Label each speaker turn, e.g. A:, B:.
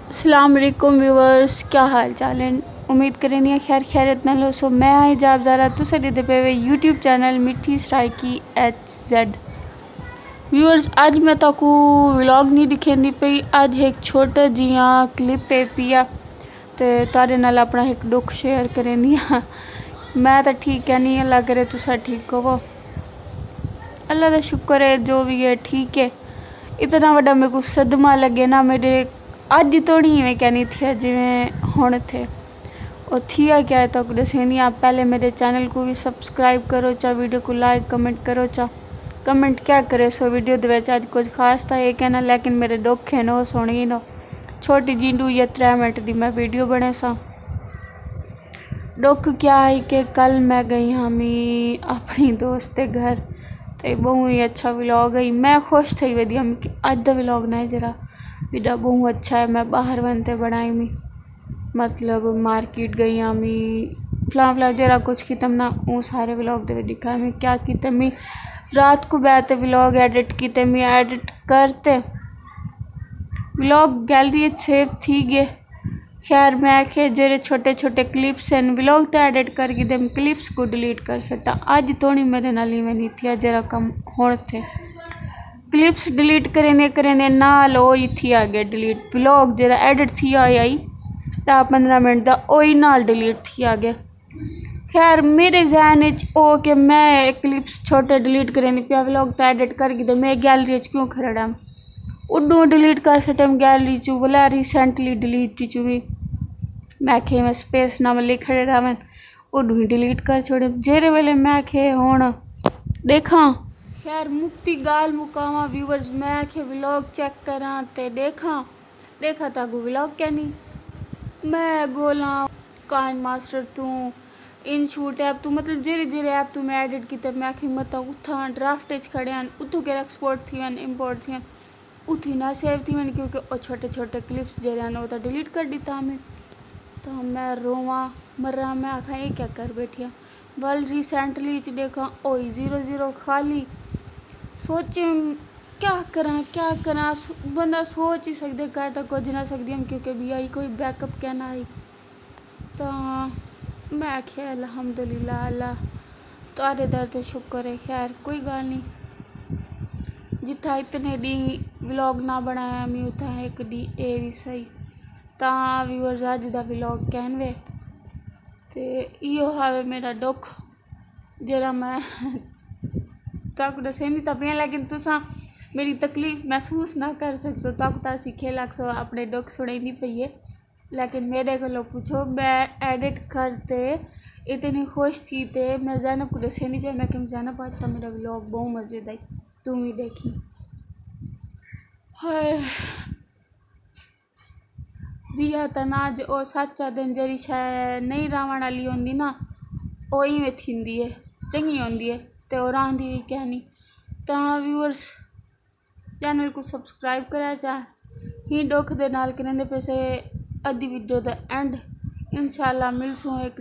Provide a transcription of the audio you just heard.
A: अस्सलाम वालेकुम व्यूवर्स, क्या हाल चाल है। उम्मीद करें खैर खैरियत नाल हो। सो मैं हिजाब ज़ारा तुसें दिखदे पे यूट्यूब चैनल मिठी सराइकी HZ। व्यूवर्स, अज मैं ताकू व्लॉग नहीं दिखेंदी पई। अज एक छोटा जिया क्लिप पे पिया ते तारे नाल अपना एक दुख शेयर करेंदी हाँ। मैं तो ठीक है नहीं, अल्लाह करे तुसा ठीक हो। अल्लाह का शुक्र है, जो भी है ठीक है। इतना बड़ा मेरे को सदमा लगे ना, मेरे अज थोड़ी इवें कहनी थी जिमें हुण थे और थिया क्या है तो दसेंदी। आप पहले मेरे चैनल को भी सब्सक्राइब करो चा, वीडियो को लाइक कमेंट करो चा। कमेंट क्या करे सो वीडियो दे अज कुछ खास था ये कहना, लेकिन मेरे दुख है ना सुन ही नो। छोटी जी 2 या 3 मिनट की मैं वीडियो बने सा। दुख क्या है कि कल मैं गई हमी अपनी दोस्त के घर तो बहुत ही अच्छा व्लॉग है। मैं खुश थी वधी हम कि अज का व्लॉग ना जरा वीडियो बहुत अच्छा है। मैं बाहर बनते बनाई मी, मतलब मार्केट गई हमी फला जरा कुछ कितम ना वो सारे व्लॉग दे दिखा मैं क्या किते। मैं रात को बैठे व्लॉग एडिट किते, मैं एडिट करते व्लॉग गैलरी सेव थी गए। खैर मैं आखे जेरे छोटे छोटे क्लिप्स हैं व्लॉग तो एडिट करके दे क्लिप्स को डिलीट कर सकता। अज थोड़ी मेरे नाल में नहीं थी, जरा कम होड़ थे। क्लिप्स डिलीट करेंदे नाल ही थी आ गया डिलीट। व्लॉग जरा एडिट थी आई 10-15 मिनट का वही नाल डिलीट थी आ गया। खैर मेरे जहन ओ कि मैं क्लिप्स छोटे डिलीट करेंदी पिया, व्लॉग तो एडिट करके दे मैं गैलरी क्यों खड़ा उडू डिलीट कर सकम गैलरी चू बोला रिसेंटली डिलीट चू भी मैं खे मैं स्पेस ना मिले खड़े रहा उडू ही डिलीट कर छोड़े जेरे वेले मैं खे हुण देखा। खैर मुक्ति गाल मुकावा व्यूवर्स, मैं खे व्लॉग चेक करा ते देखा ताकू व्लॉग क्या नहीं मैं गोला काइन मास्टर तू इन शूट ऐप तू मतलब जेरे ऐप तू मैं एडिट की मैं आखी मत उथा ड्राफ्ट खड़े उतों के एक्सपोर्ट थी इंपोर्ट थी उठी ना सेव थी क्योंकि वो छोटे छोटे क्लिप्स जेरे वो तो डिलीट कर दी था हमें। तो मैं रोवा मर्रा मैं आखा ये क्या कर बैठिया। वर्ल्ड रिसेंटली देखा ओ 0-0 खाली सोचे क्या करा बंदा सोच ही सकते कर तो कुछ ना सकती हम क्योंकि भी आई कोई बैकअप क्या ना आई। तो मैं आख्या अल्हम्दुलिल्लाह अल्लाह तारे दर ते शुक्र है। खैर कोई गल नहीं, जिथा इतने डी व्लॉग ना बनाया मैं उथा एक डी ए भी सही। तो व्यूअर्स अज का व्लॉग कहनवे ते इो हावे मेरा दुख जरा मैं तक दसेंदी तो पिया, लेकिन तुसा मेरी तकलीफ महसूस ना कर सकसो तक तो सीखे लग सो अपने दुख सुनेंदी पई है। लेकिन मेरे को पूछो मैं एडिट करते इतनी खुश थी ते मैं ज़ैनब को दसेंदी पे मैं कि ज़ैनब आज तो मेरा व्लॉग बहुत मज़े आई तू भी देखी। हाय रिया तनाज ओ सच्चा दिन जरी शाय नहीं रावण वाली होंदी ना ओही में थींदी है चंगी होंदी है ते और आंदी भी क्या नहीं। तो व्यूअर्स चैनल को सब्सक्राइब करा चा ही दुख दे नाल करेंदे पैसे अद्धी वीडियो दा एंड इंशाल्लाह मिलसूँ एक